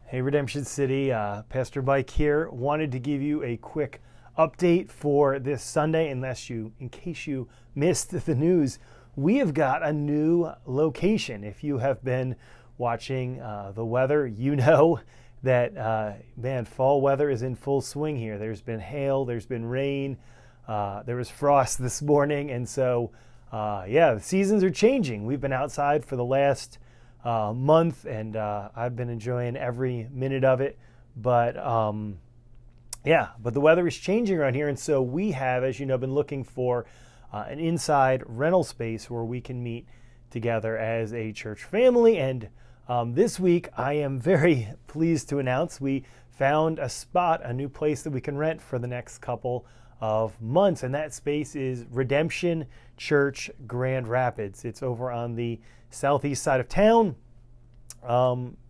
Hey, Redemption City, Pastor Mike here. Wanted to give you a quick update for this Sunday, in case you missed the news. We have got a new location. If you have been watching the weather, you know that, fall weather is in full swing here. There's been hail, there's been rain, there was frost this morning, and so, the seasons are changing. We've been outside for the last month, and I've been enjoying every minute of it. But but the weather is changing around here, and so we have, as you know, been looking for an inside rental space where we can meet together as a church family. And this week, I am very pleased to announce we found a spot, a new place that we can rent for the next couple of months, and that space is Redemption Church Grand Rapids. It's over on the southeast side of town.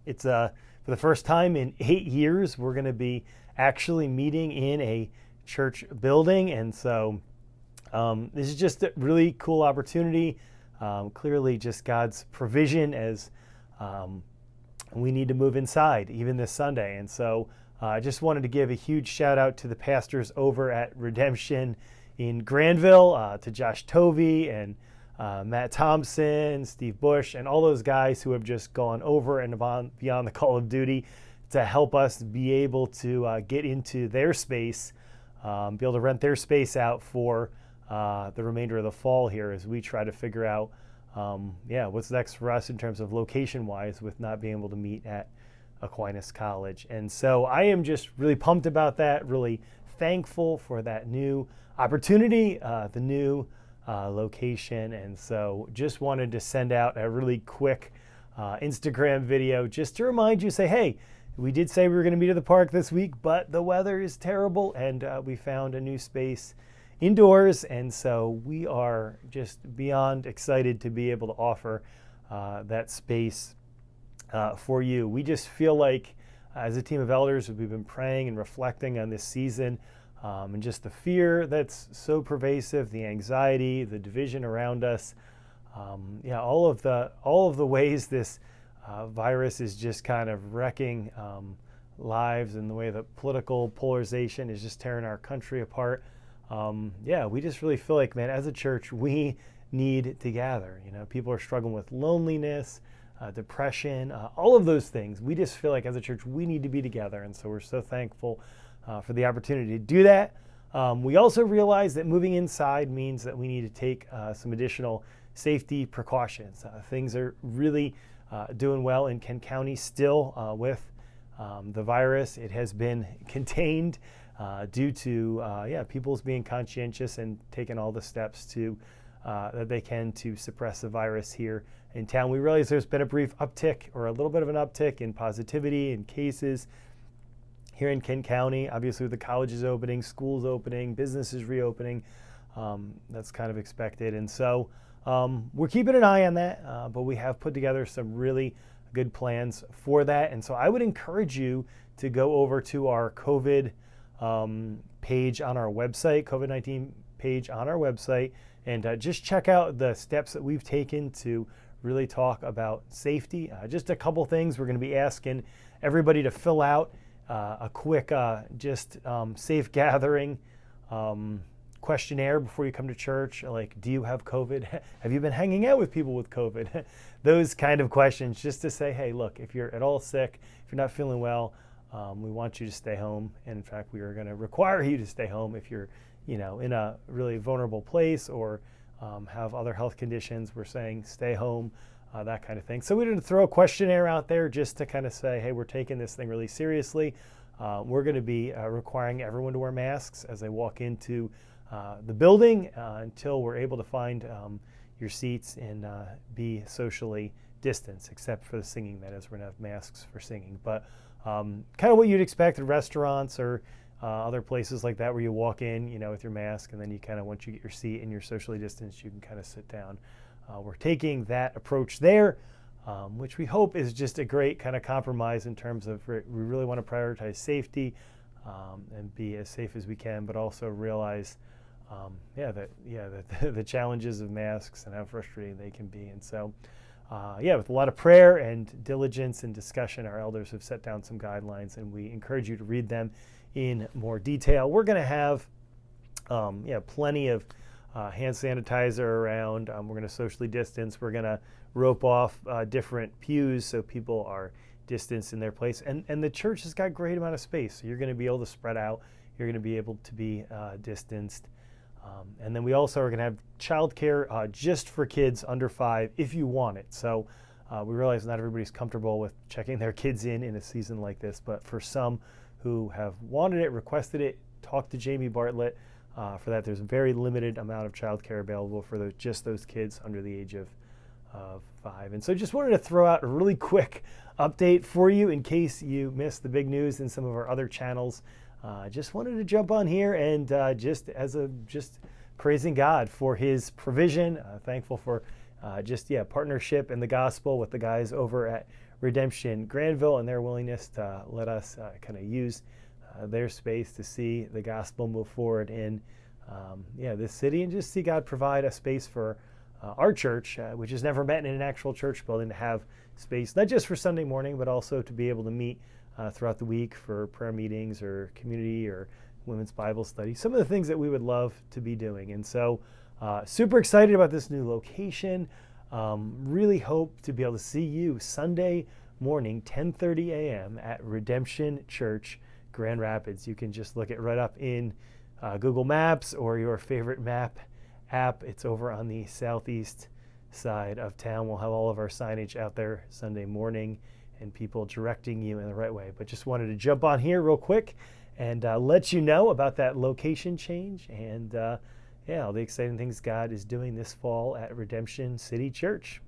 It's for the first time in 8 years, we're going to be actually meeting in a church building, and so this is just a really cool opportunity. Clearly, just God's provision as we need to move inside even this Sunday, and so I just wanted to give a huge shout out to the pastors over at Redemption in Granville, to Josh Tovey and Matt Thompson, Steve Bush, and all those guys who have just gone over and beyond the call of duty to help us be able to get into their space, be able to rent their space out for the remainder of the fall here as we try to figure out what's next for us in terms of location-wise with not being able to meet at Aquinas College. And so I am just really pumped about that, really thankful for that new opportunity, the new location. And so just wanted to send out a really quick Instagram video just to remind you, say, hey, we did say we were going to meet at the park this week, but the weather is terrible, and we found a new space indoors. And so we are just beyond excited to be able to offer that space for you. We just feel like as a team of elders, we've been praying and reflecting on this season, and just the fear that's so pervasive, the anxiety, the division around us, all of the ways this virus is just kind of wrecking lives, and the way that political polarization is just tearing our country apart. We just really feel like, man, as a church, we need to gather. People are struggling with loneliness, depression, all of those things. We just feel like as a church, we need to be together. And so we're so thankful for the opportunity to do that. We also realize that moving inside means that we need to take some additional safety precautions. Things are really doing well in Kent County still with the virus. It has been contained due to people's being conscientious and taking all the steps to that they can to suppress the virus here in town. We realize there's been a brief uptick, or a little bit of an uptick, in positivity and cases here in Kent County. Obviously, with the colleges opening, schools opening, businesses reopening, that's kind of expected. And so we're keeping an eye on that, but we have put together some really good plans for that. And so I would encourage you to go over to our COVID page on our website, COVID-19 page on our website, and just check out the steps that we've taken to really talk about safety. Just a couple things. We're going to be asking everybody to fill out a quick safe gathering questionnaire before you come to church. Like, do you have COVID? Have you been hanging out with people with COVID? Those kind of questions, just to say, hey, look, if you're at all sick, if you're not feeling well, we want you to stay home. And in fact, we are going to require you to stay home if you're in a really vulnerable place, or have other health conditions. We're saying stay home, that kind of thing. So we didn't throw a questionnaire out there just to kind of say, hey, we're taking this thing really seriously. We're going to be requiring everyone to wear masks as they walk into the building until we're able to find your seats and be socially distanced, except for the singing. That is, we're going to have masks for singing. But kind of what you'd expect at restaurants or other places like that, where you walk in, with your mask, and then you kind of, once you get your seat and you're socially distanced, you can kind of sit down. We're taking that approach there, which we hope is just a great kind of compromise in terms of we really want to prioritize safety and be as safe as we can, but also realize that the challenges of masks and how frustrating they can be. And so with a lot of prayer and diligence and discussion, our elders have set down some guidelines, and we encourage you to read them in more detail. We're going to have plenty of hand sanitizer around. We're going to socially distance. We're going to rope off different pews so people are distanced in their place. And the church has got a great amount of space. So you're going to be able to spread out. You're going to be able to be distanced. And then we also are going to have childcare just for kids under 5 if you want it. So we realize not everybody's comfortable with checking their kids in a season like this, but for some who have wanted it, requested it, talk to Jamie Bartlett for that. There's a very limited amount of childcare available for just those kids under the age of 5. And so just wanted to throw out a really quick update for you in case you missed the big news in some of our other channels. Just wanted to jump on here and just praising God for his provision, thankful for partnership in the gospel with the guys over at Redemption Granville and their willingness to let us kind of use their space to see the gospel move forward in this city, and just see God provide a space for our church, which has never met in an actual church building, to have space not just for Sunday morning, but also to be able to meet throughout the week for prayer meetings or community or women's Bible study, some of the things that we would love to be doing. And so super excited about this new location. Really hope to be able to see you Sunday morning, 10:30 a.m. at Redemption Church, Grand Rapids. You can just look it right up in Google Maps or your favorite map app. It's over on the southeast side of town. We'll have all of our signage out there Sunday morning and people directing you in the right way. But just wanted to jump on here real quick and let you know about that location change and all the exciting things God is doing this fall at Redemption City Church.